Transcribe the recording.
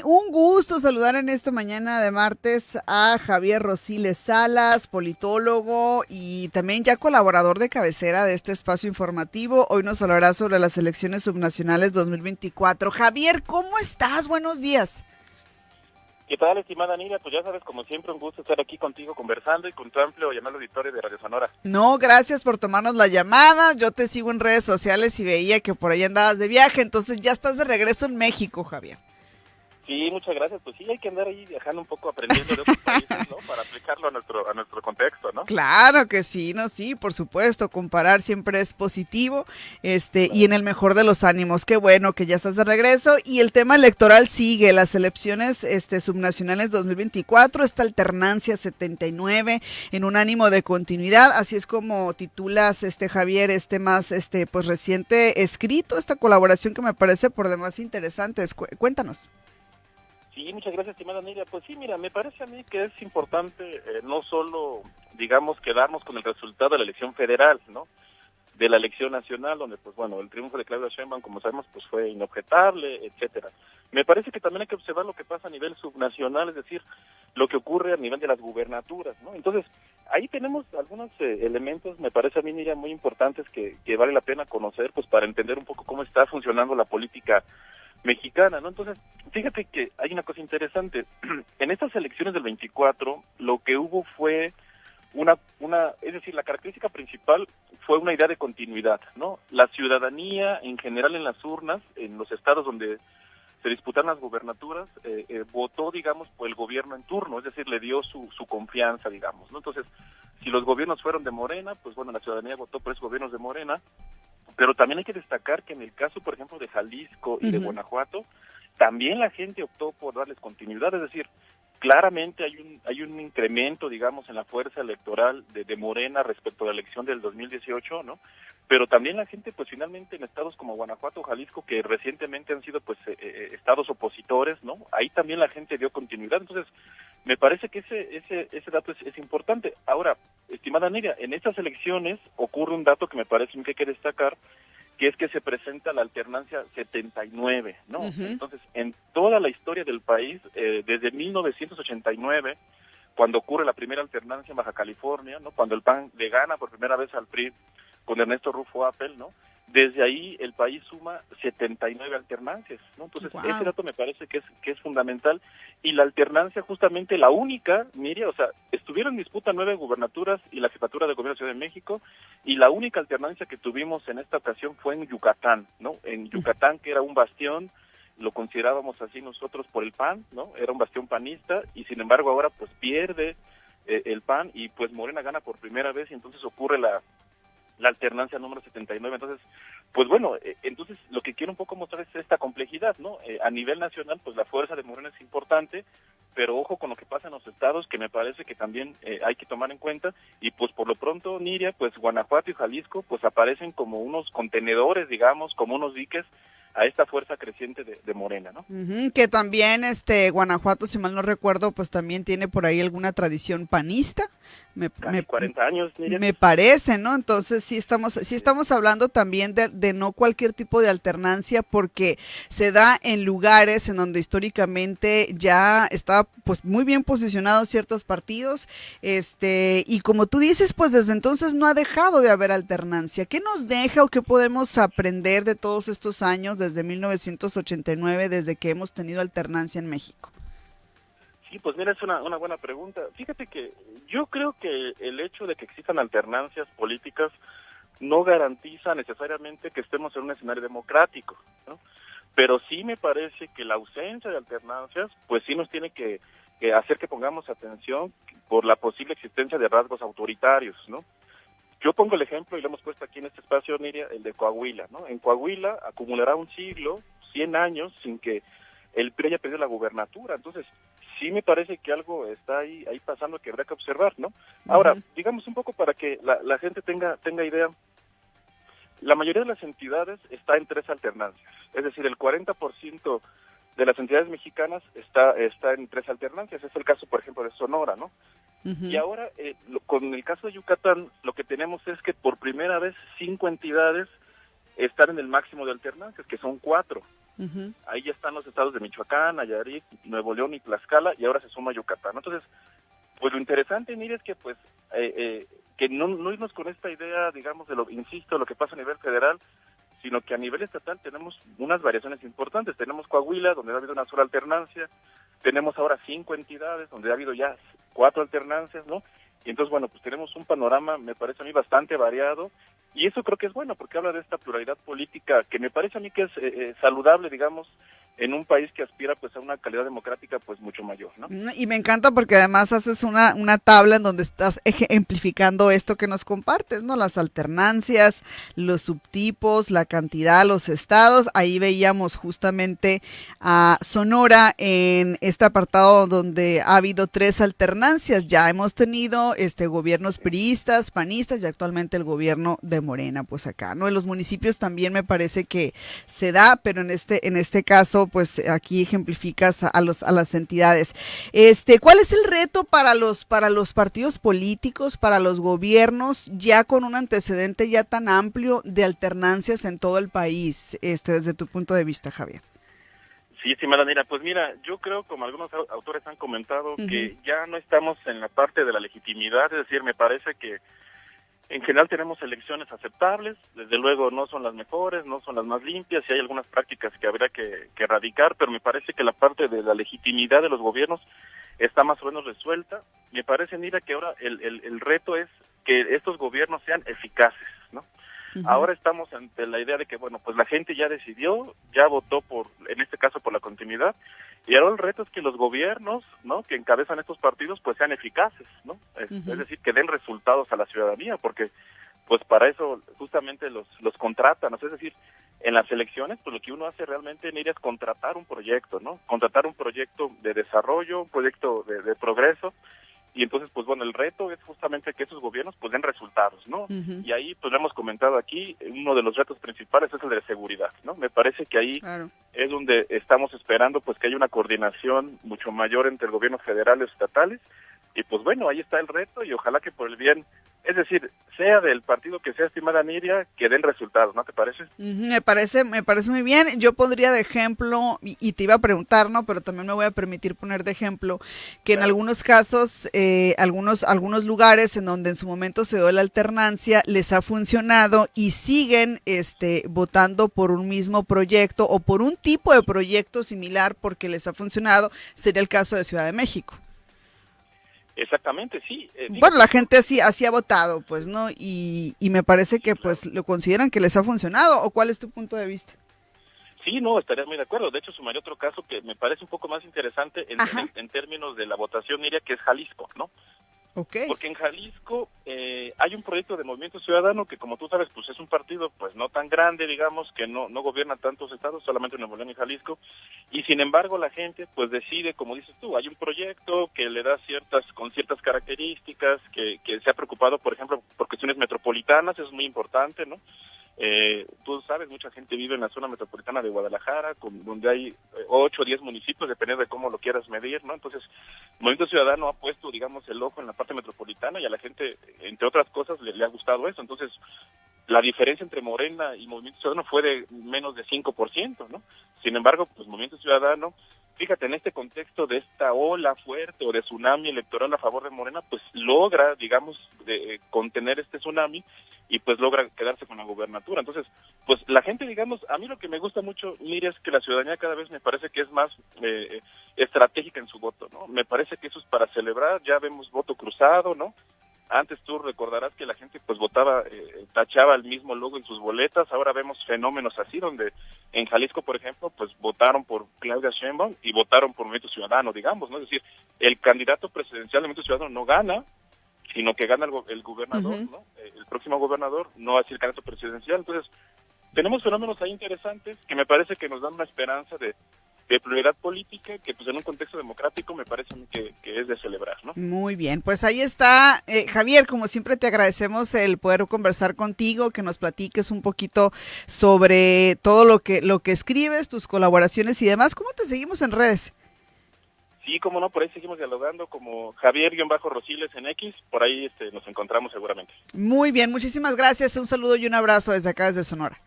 Un gusto saludar en esta mañana de martes a Javier Rosiles Salas, politólogo y también ya colaborador de cabecera de este espacio informativo. Hoy nos hablará sobre las elecciones subnacionales 2024. Javier, ¿cómo estás? Buenos días. ¿Qué tal, estimada Nidia? Pues ya sabes, como siempre, un gusto estar aquí contigo conversando y con tu amplio y amable auditorio de Radio Sonora. No, gracias por tomarnos la llamada. Yo te sigo en redes sociales y veía que por ahí andabas de viaje, entonces ya estás de regreso en México, Javier. Sí, muchas gracias. Pues sí, hay que andar ahí viajando un poco, aprendiendo de otros países, ¿no? Para aplicarlo a nuestro contexto, ¿no? Claro que sí, no, sí, por supuesto, comparar siempre es positivo, y Claro. en el mejor de los ánimos. Qué bueno que ya estás de regreso y el tema electoral sigue, las elecciones, subnacionales 2024, esta alternancia 79 en un ánimo de continuidad, así es como titulas, Javier, más, pues reciente escrito, esta colaboración que me parece por demás interesante. Cuéntanos. Sí, muchas gracias, estimada Nidia. Pues sí, mira, me parece a mí que es importante no solo, digamos, quedarnos con el resultado de la elección federal, ¿no? De la elección nacional, donde, pues bueno, el triunfo de Claudia Sheinbaum, como sabemos, pues fue inobjetable, etcétera. Me parece que también hay que observar lo que pasa a nivel subnacional, es decir, lo que ocurre a nivel de las gubernaturas, ¿no? Entonces, ahí tenemos algunos elementos, me parece a mí, Miriam, muy importantes que vale la pena conocer, pues para entender un poco cómo está funcionando la política mexicana, ¿no? Entonces, fíjate que hay una cosa interesante. En estas elecciones del 24, lo que hubo fue es decir, la característica principal fue una idea de continuidad, ¿no? La ciudadanía en general en las urnas, en los estados donde se disputaron las gubernaturas, votó, digamos, por el gobierno en turno, es decir, le dio su confianza, digamos, ¿no? Entonces, si los gobiernos fueron de Morena, pues bueno, la ciudadanía votó por esos gobiernos de Morena, pero también hay que destacar que en el caso, por ejemplo, de Jalisco y de Ujú. Guanajuato, también la gente optó por darles continuidad, es decir, claramente hay un incremento, digamos, en la fuerza electoral de Morena respecto a la elección del 2018, ¿no? Pero también la gente, pues finalmente en estados como Guanajuato, Jalisco, que recientemente han sido, pues, estados opositores, ¿no? Ahí también la gente dio continuidad. Entonces, me parece que ese dato es importante. Ahora, estimada Nidia, en estas elecciones ocurre un dato que me parece que hay que destacar, que es que se presenta la alternancia 79, ¿no? Ujú. Entonces, en toda la historia del país, desde 1989, cuando ocurre la primera alternancia en Baja California, ¿no? Cuando el PAN le gana por primera vez al PRI con Ernesto Rufo Appel, ¿no? Desde ahí el país suma 79 alternancias, ¿no? Entonces, ese Wow. dato me parece que es fundamental, y la alternancia justamente la única, Miriam, o sea, estuvieron en disputa 9 gubernaturas y la jefatura de gobierno de Ciudad de México, y la única alternancia que tuvimos en esta ocasión fue en Yucatán, ¿no? En Yucatán, que era un bastión, lo considerábamos así nosotros por el PAN, ¿no? Era un bastión panista, y sin embargo ahora pues pierde el PAN, y pues Morena gana por primera vez, y entonces ocurre la alternancia número 79. Entonces, pues bueno, entonces lo que quiero un poco mostrar es esta complejidad, ¿no? A nivel nacional, pues la fuerza de Morena es importante, pero ojo con lo que pasa en los estados, que me parece que también hay que tomar en cuenta, y pues por lo pronto, Niria, pues Guanajuato y Jalisco, pues aparecen como unos contenedores, digamos, como unos diques a esta fuerza creciente de Morena, ¿no? Ujú, que también Guanajuato, si mal no recuerdo, pues también tiene por ahí alguna tradición panista, me, Casi me, 40 años, Niria. me parece, ¿no? Entonces sí Así es. estamos hablando también de no cualquier tipo de alternancia, porque se da en lugares en donde históricamente ya está pues muy bien posicionados ciertos partidos, y como tú dices, pues desde entonces no ha dejado de haber alternancia. ¿Qué nos deja o qué podemos aprender de todos estos años desde 1989, desde que hemos tenido alternancia en México? Sí, pues mira, es una buena pregunta. Fíjate que yo creo que el hecho de que existan alternancias políticas no garantiza necesariamente que estemos en un escenario democrático, ¿no? Pero sí me parece que la ausencia de alternancias, pues sí nos tiene que hacer que pongamos atención por la posible existencia de rasgos autoritarios, ¿no? Yo pongo el ejemplo, y lo hemos puesto aquí en este espacio, Niria, el de Coahuila, ¿no? En Coahuila acumulará un siglo, 100 años, sin que el PRI haya perdido la gubernatura. Entonces, sí me parece que algo está ahí pasando que habrá que observar, ¿no? Ahora, Ujú. digamos un poco para que la gente tenga idea, la mayoría de las entidades está en tres alternancias, es decir, el 40% de las entidades mexicanas está en tres alternancias. Es el caso, por ejemplo, de Sonora, ¿no? Y Ujú. ahora, con el caso de Yucatán, lo que tenemos es que por primera vez 5 entidades están en el máximo de alternancias, que son 4. Ahí ya están los estados de Michoacán, Nayarit, Nuevo León y Tlaxcala, y ahora se suma Yucatán, ¿no? Entonces, pues lo interesante, mire, es que pues que no irnos con esta idea, digamos, de lo, insisto, lo que pasa a nivel federal, sino que a nivel estatal tenemos unas variaciones importantes. Tenemos Coahuila, donde ha habido una sola alternancia, tenemos ahora 5 entidades, donde ha habido ya 4 alternancias, ¿no? Y entonces, bueno, pues tenemos un panorama, me parece a mí, bastante variado, y eso creo que es bueno, porque habla de esta pluralidad política, que me parece a mí que es saludable, digamos, en un país que aspira pues a una calidad democrática pues mucho mayor, ¿no? Y me encanta porque además haces una tabla en donde estás ejemplificando esto que nos compartes, ¿no? Las alternancias, los subtipos, la cantidad, los estados. Ahí veíamos justamente a Sonora en este apartado donde ha habido 3 alternancias. Ya hemos tenido gobiernos priistas, panistas y actualmente el gobierno de Morena, pues acá, ¿no? En los municipios también me parece que se da, pero en este caso pues aquí ejemplificas a las entidades. ¿Cuál es el reto para los partidos políticos, para los gobiernos, ya con un antecedente ya tan amplio de alternancias en todo el país, desde tu punto de vista, Javier? Sí, estimada Nira, pues mira, yo creo, como algunos autores han comentado, que ya no estamos en la parte de la legitimidad, es decir, me parece que en general tenemos elecciones aceptables, desde luego no son las mejores, no son las más limpias, y hay algunas prácticas que habría que erradicar, pero me parece que la parte de la legitimidad de los gobiernos está más o menos resuelta. Me parece, Nira, que ahora el reto es que estos gobiernos sean eficaces, ¿no? Ahora estamos ante la idea de que, bueno, pues la gente ya decidió, ya votó en este caso por la continuidad, y ahora el reto es que los gobiernos, ¿no?, que encabezan estos partidos, pues sean eficaces, ¿no? Es decir, que den resultados a la ciudadanía, porque pues para eso justamente los contratan, ¿no? Es decir, en las elecciones, pues lo que uno hace realmente, Nidia, es contratar un proyecto, ¿no? Contratar un proyecto de desarrollo, un proyecto de progreso. Y entonces, pues bueno, el reto es justamente que esos gobiernos pues den resultados, ¿no? Y ahí, pues lo hemos comentado aquí, uno de los retos principales es el de seguridad, ¿no? Me parece que ahí es donde estamos esperando pues que haya una coordinación mucho mayor entre el gobierno federal y estatales, y pues bueno, ahí está el reto, y ojalá que por el bien, es decir, sea del partido que sea, estimada Nidia, que den resultados, ¿no te parece? Me parece muy bien. Yo pondría de ejemplo, y te iba a preguntar, ¿no? Pero también me voy a permitir poner de ejemplo, que en algunos casos, algunos lugares en donde en su momento se dio la alternancia, les ha funcionado y siguen votando por un mismo proyecto o por un tipo de proyecto similar porque les ha funcionado. Sería el caso de Ciudad de México. Exactamente, sí. Bueno, la gente así ha votado, pues, ¿no? Y me parece que, pues, lo consideran que les ha funcionado, ¿o cuál es tu punto de vista? Sí, no, estaría muy de acuerdo. De hecho, sumaría otro caso que me parece un poco más interesante en términos de la votación, Nidia, que es Jalisco, ¿no? Okay. Porque en Jalisco hay un proyecto de Movimiento Ciudadano que, como tú sabes, pues es un partido pues no tan grande, digamos, que no gobierna tantos estados, solamente Nuevo León y Jalisco, y sin embargo la gente pues decide, como dices tú, hay un proyecto que le da con ciertas características, que se ha preocupado, por ejemplo, por cuestiones metropolitanas, eso es muy importante, ¿no? Tú sabes, mucha gente vive en la zona metropolitana de Guadalajara, donde hay 8 o 10 municipios, dependiendo de cómo lo quieras medir, ¿no? Entonces, el Movimiento Ciudadano ha puesto, digamos, el ojo en la parte metropolitana y a la gente, entre otras cosas, le ha gustado eso. Entonces, la diferencia entre Morena y Movimiento Ciudadano fue de menos de 5%, ¿no? Sin embargo, pues Movimiento Ciudadano, fíjate, en este contexto de esta ola fuerte o de tsunami electoral a favor de Morena, pues logra, digamos, contener este tsunami y pues logra quedarse con la gobernatura. Entonces, pues la gente, digamos, a mí lo que me gusta mucho, Miriam, es que la ciudadanía cada vez me parece que es más estratégica en su voto, ¿no? Me parece que eso es para celebrar, ya vemos voto cruzado, ¿no? Antes tú recordarás que la gente pues votaba, tachaba el mismo logo en sus boletas, ahora vemos fenómenos así, donde en Jalisco, por ejemplo, pues votaron por Claudia Sheinbaum y votaron por Movimiento Ciudadano, digamos, ¿no? Es decir, el candidato presidencial de Movimiento Ciudadano no gana, sino que gana el gobernador, ¿no? El próximo gobernador, no así el candidato presidencial. Entonces, tenemos fenómenos ahí interesantes que me parece que nos dan una esperanza de pluralidad política que pues en un contexto democrático me parece a mí que es de celebrar, ¿no? Muy bien, pues ahí está. Javier, como siempre te agradecemos el poder conversar contigo, que nos platiques un poquito sobre todo lo que escribes, tus colaboraciones y demás. ¿Cómo te seguimos en redes? Sí, cómo no, por ahí seguimos dialogando como Javier-Rosiles en X, por ahí nos encontramos seguramente. Muy bien, muchísimas gracias, un saludo y un abrazo desde acá, desde Sonora.